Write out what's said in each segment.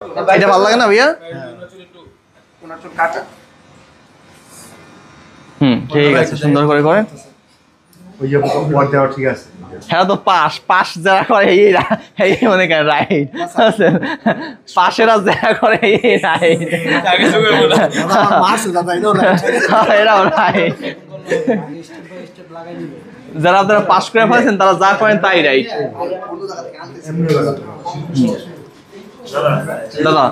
এটা ভালো লাগে না ভাইয়া? ঠিক আছে, সুন্দর করে করেন। হ্যাঁ তো পাশ যারা করে এই মনে করেন রাইট, পাশেরা যারা করে এই রাইট, এরাও রাইট। যারা আপনারা পাস করে ফেলেছেন তারা যা করেন তাই রাইট। দাদা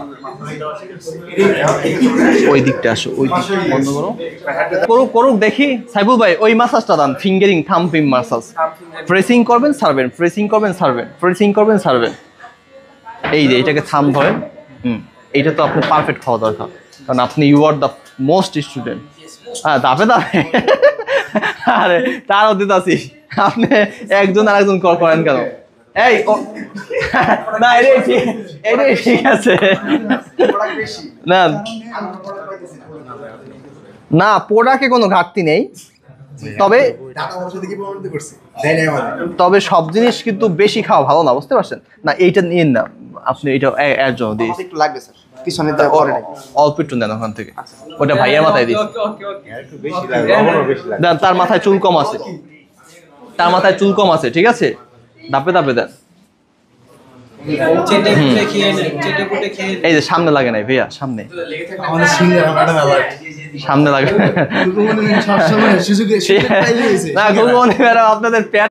ওই দিকটা আসো, ওই দিক বন্ধ করো। করুক করুক দেখি। সাইবুল ভাই ওই মাসাজটা দেন, ফিঙ্গারিং থাম্পিং মাসাজ। প্রেসিং করবেন সারবেন, প্রেসিং করবেন সারবেন, প্রেসিং করবেন সারবেন। এই যে এটাকে থাম ধরেন। এইটা তো আপনার পারফেক্ট খাওয়া দরকার, কারণ আপনি you are the most student. হ্যাঁ দাপে দাপে, আরে তারও দিতাছি, আপনি একজন আর একজন করেন কেন? এই না এটাই ঠিক আছে। না না প্রোডাক্টে কোনো ঘাটতি নেই, তবে সব জিনিস কিন্তু বেশি খাওয়া ভালো না, বুঝতে পারছেন না? এইটা নিন না আপনি, এটা এর জন্য দিই লাগবে স্যার, পিছনে অল্প একটু নেন ওখান থেকে। ওটা ভাইয়ের মাথায় দিই, তার মাথায় চুল কম আছে, তার মাথায় চুল কম আছে, ঠিক আছে? দাপে দাপে দেন। এই যে সামনে লাগে নাই ভাইয়া, সামনে সামনে লাগে না, আপনাদের